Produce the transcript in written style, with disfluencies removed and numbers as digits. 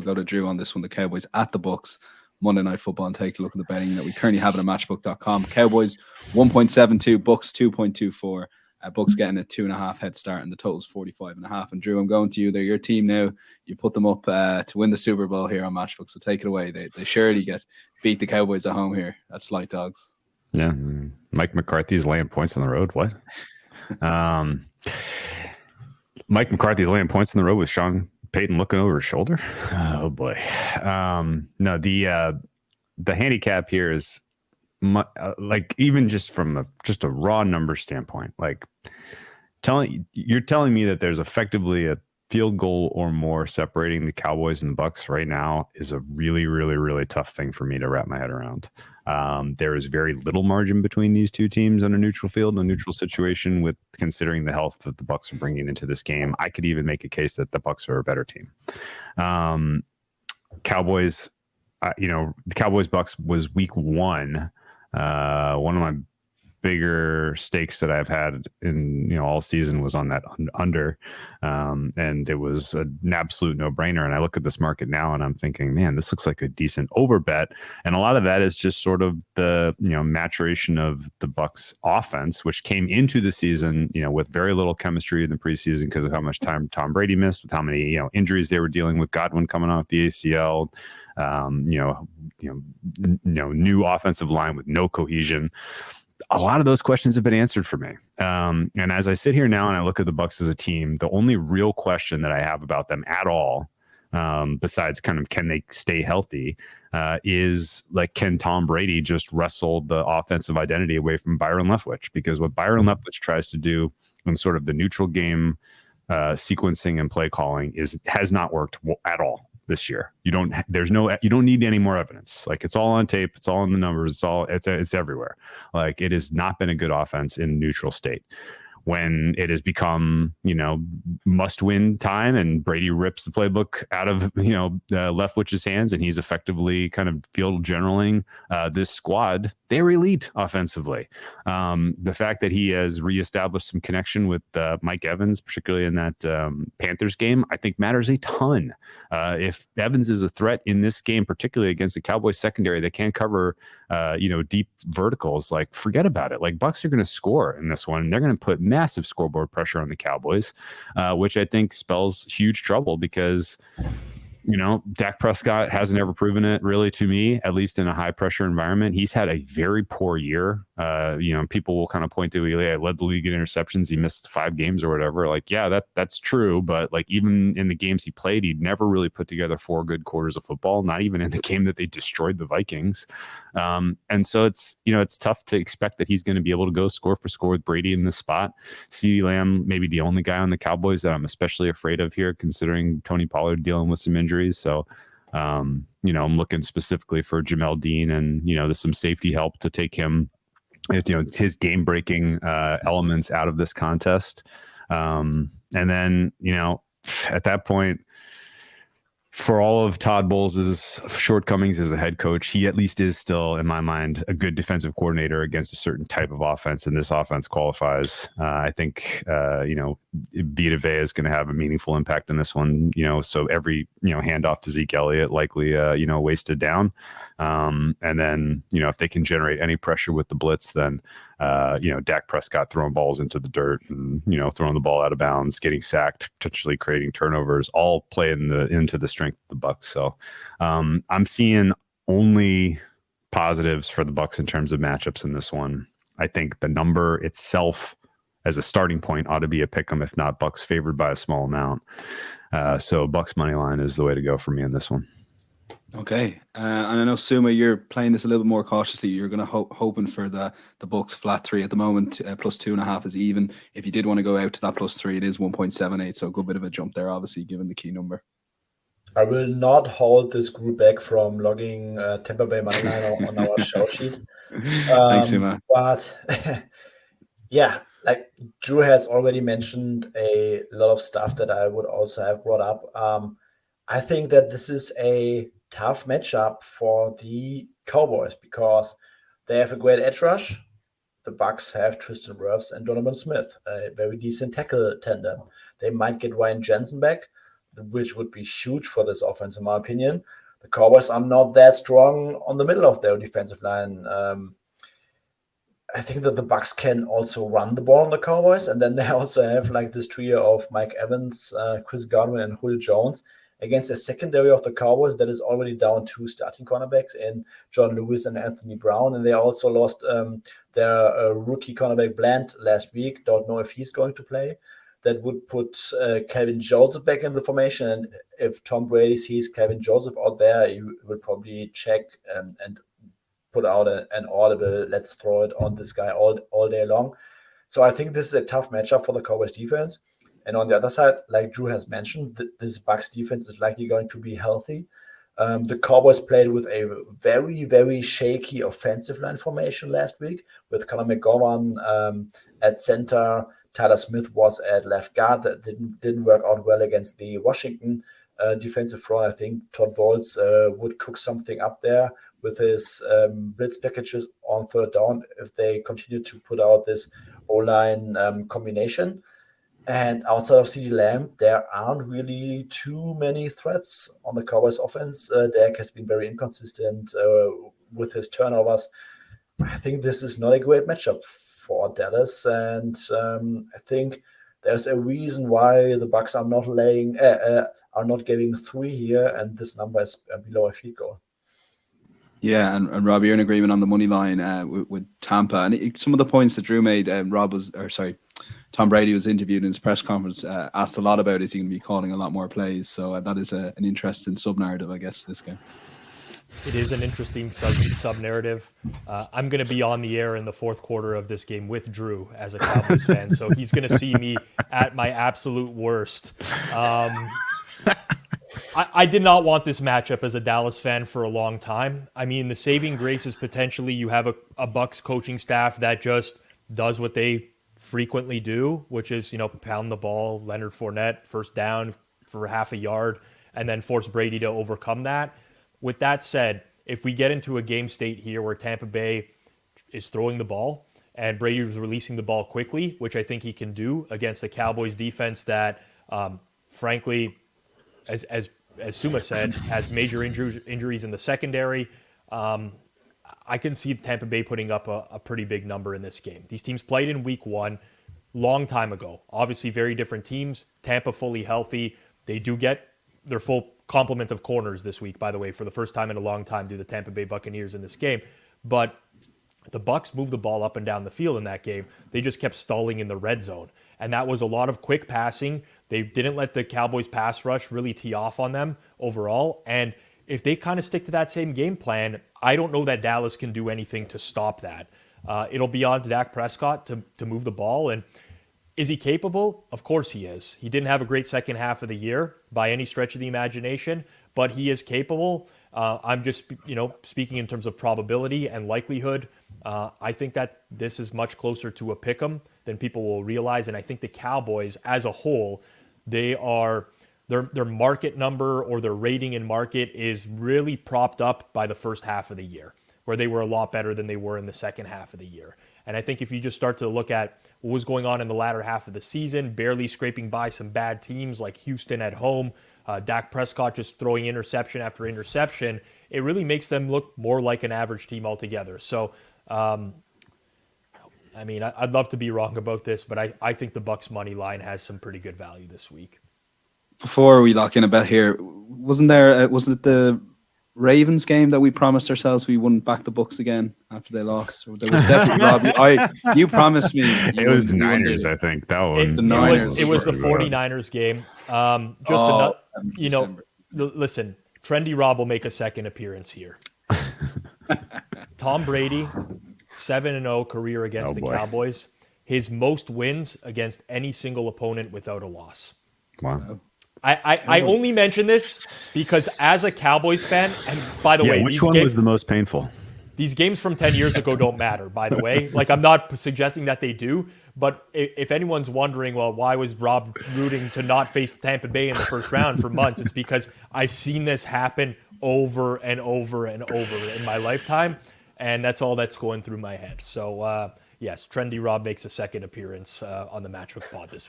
we'll go to Drew on this one. The Cowboys at the Bucks, Monday Night Football, and take a look at the betting that we currently have at matchbook.com. Cowboys 1.72, Bucks 2.24. Bucks getting a 2.5 head start, and the total's 45.5. And Drew, I'm going to you. They're your team now. You put them up to win the Super Bowl here on Matchbook, so take it away. They surely beat the Cowboys at home here. That's Slight Dogs. Yeah, Mike McCarthy's laying points on the road. What? Mike McCarthy's laying points on the road with Sean Payton looking over his shoulder. Oh boy. No, the handicap here is like, even just from a raw number standpoint, like you're telling me that there's effectively a field goal or more separating the Cowboys and the Bucks right now is a really, really, really tough thing for me to wrap my head around. There is very little margin between these two teams on a neutral field, a neutral situation, with considering the health that the Bucks are bringing into this game. I could even make a case that the Bucks are a better team. Cowboys, the Cowboys Bucks was week one. One of my bigger stakes that I've had in all season was on that under, and it was an absolute no-brainer. And I look at this market now and I'm thinking, man, this looks like a decent over bet. And a lot of that is just sort of the maturation of the Bucks offense, which came into the season with very little chemistry in the preseason because of how much time Tom Brady missed, with how many injuries they were dealing with, Godwin coming off the ACL, new offensive line with no cohesion. A lot of those questions have been answered for me. And as I sit here now and I look at the Bucks as a team, the only real question that I have about them at all, besides kind of can they stay healthy, is like, can Tom Brady just wrestle the offensive identity away from Byron Leftwich? Because what Byron Leftwich tries to do in sort of the neutral game sequencing and play calling has not worked at all this year. You don't need any more evidence. Like, it's all on tape, it's all in the numbers, it's everywhere. Like, it has not been a good offense in neutral state. When it has become, must-win time and Brady rips the playbook out of, Leftwich's hands and he's effectively kind of field generaling this squad, they're elite offensively. The fact that he has reestablished some connection with Mike Evans, particularly in that Panthers game, I think matters a ton. If Evans is a threat in this game, particularly against the Cowboys secondary that can't cover, deep verticals, like, forget about it. Like, Bucks are going to score in this one. They're going to put massive scoreboard pressure on the Cowboys, which I think spells huge trouble because, Dak Prescott hasn't ever proven it really to me, at least in a high pressure environment. He's had a very poor year. People will kind of point to, I led the league in interceptions. He missed 5 games or whatever. Like, yeah, that's true. But like, even in the games he played, he never really put together 4 good quarters of football, not even in the game that they destroyed the Vikings. And so it's tough to expect that he's going to be able to go score for score with Brady in this spot. CeeDee Lamb, maybe the only guy on the Cowboys that I'm especially afraid of here, considering Tony Pollard dealing with some injuries. So, I'm looking specifically for Jamel Dean and, there's some safety help to take him, his game breaking elements out of this contest. And then, at that point, for all of Todd Bowles' shortcomings as a head coach, he at least is still, in my mind, a good defensive coordinator against a certain type of offense, and this offense qualifies. I think, Vita Vea is going to have a meaningful impact in this one. So every handoff to Zeke Elliott likely wasted down, and then if they can generate any pressure with the blitz, then Dak Prescott throwing balls into the dirt and throwing the ball out of bounds, getting sacked, potentially creating turnovers, all play into the strength of the Bucks. So I'm seeing only positives for the Bucks in terms of matchups in this one. I think the number itself as a starting point ought to be a pick 'em, if not Bucks favored by a small amount. So Bucks money line is the way to go for me in this one. Okay, and I know, Suma, you're playing this a little bit more cautiously. You're going to hoping for the Bucks flat 3 at the moment. Plus 2.5 is even. If you did want to go out to that plus 3, it is 1.78. So a good bit of a jump there, obviously, given the key number. I will not hold this group back from logging Tampa Bay money line on our show sheet. Thanks, Suma. But yeah, like Drew has already mentioned a lot of stuff that I would also have brought up. I think that this is a tough matchup for the Cowboys because they have a great edge rush. The Bucks have Tristan Wirfs and Donovan Smith, a very decent tackle tandem. They might get Ryan Jensen back. which would be huge for this offense, in my opinion. The Cowboys are not that strong on the middle of their defensive line. I think that the Bucs can also run the ball on the Cowboys, and then they also have like this trio of Mike Evans, Chris Godwin, and Julio Jones against a secondary of the Cowboys that is already down 2 starting cornerbacks in John Lewis and Anthony Brown, and they also lost their rookie cornerback Bland last week. Don't know if he's going to play. That would put Calvin Joseph back in the formation, and if Tom Brady sees Calvin Joseph out there, he will probably check and put out an audible, let's throw it on this guy all day long. So I think this is a tough matchup for the Cowboys defense. And on the other side, like Drew has mentioned, this Bucs defense is likely going to be healthy. The Cowboys played with a very, very shaky offensive line formation last week with Conor McGovern at center. Tyler Smith was at left guard. That didn't work out well against the Washington defensive front. I think Todd Bowles would cook something up there with his blitz packages on third down if they continue to put out this O-line combination. And outside of CeeDee Lamb, there aren't really too many threats on the Cowboys offense. Dak has been very inconsistent with his turnovers. I think this is not a great matchup for Dallas, and I think there's a reason why the Bucs are not giving 3 here, and this number is below a field goal. Yeah, and Rob, you're in agreement on the money line with Tampa, and some of the points that Drew made. Tom Brady was interviewed in his press conference, asked a lot about is he going to be calling a lot more plays. So that is an interesting sub-narrative, I guess, this game. It is an interesting sub-narrative. I'm going to be on the air in the fourth quarter of this game with Drew as a Cowboys fan, so he's going to see me at my absolute worst. I did not want this matchup as a Dallas fan for a long time. I mean, the saving grace is potentially you have a Bucs coaching staff that just does what they frequently do, which is, pound the ball, Leonard Fournette, first down for half a yard, and then force Brady to overcome that. With that said, if we get into a game state here where Tampa Bay is throwing the ball and Brady is releasing the ball quickly, which I think he can do against the Cowboys defense that, frankly, as Suma said, has major injuries in the secondary, I can see Tampa Bay putting up a pretty big number in this game. These teams played in week 1 long time ago. Obviously, very different teams. Tampa fully healthy. They do get their full complement of corners this week, by the way, for the first time in a long time do the Tampa Bay Buccaneers in this game. But the Bucs moved the ball up and down the field in that game. They just kept stalling in the red zone. And that was a lot of quick passing. They didn't let the Cowboys pass rush really tee off on them overall. And if they kind of stick to that same game plan, I don't know that Dallas can do anything to stop that. It'll be on to Dak Prescott to move the ball. And is he capable? Of course he is. He didn't have a great second half of the year by any stretch of the imagination, but he is capable. I'm just, speaking in terms of probability and likelihood. I think that this is much closer to a pick'em than people will realize. And I think the Cowboys as a whole, their market number or their rating in market is really propped up by the first half of the year, where they were a lot better than they were in the second half of the year. And I think if you just start to look at what was going on in the latter half of the season, barely scraping by some bad teams like Houston at home, Dak Prescott just throwing interception after interception, it really makes them look more like an average team altogether. So, I'd love to be wrong about this, but I think the Bucs money line has some pretty good value this week. Before we lock in a bet here, wasn't it the Ravens game that we promised ourselves we wouldn't back the Bucs again after they lost? There was definitely Rob. You promised me. It was the Niners, I think. That one. It was the 49ers game. Listen, Trendy Rob will make a second appearance here. Tom Brady, 7-0 career against the Cowboys. His most wins against any single opponent without a loss. Wow. I only mention this because as a Cowboys fan, and by the way, which one was the most painful? These games from 10 years ago don't matter, by the way. Like, I'm not suggesting that they do, but if anyone's wondering, well, why was Rob rooting to not face Tampa Bay in the first round for months? It's because I've seen this happen over and over and over in my lifetime, and that's all that's going through my head. So, yes, Trendy Rob makes a second appearance on the Matchbook Pod this week.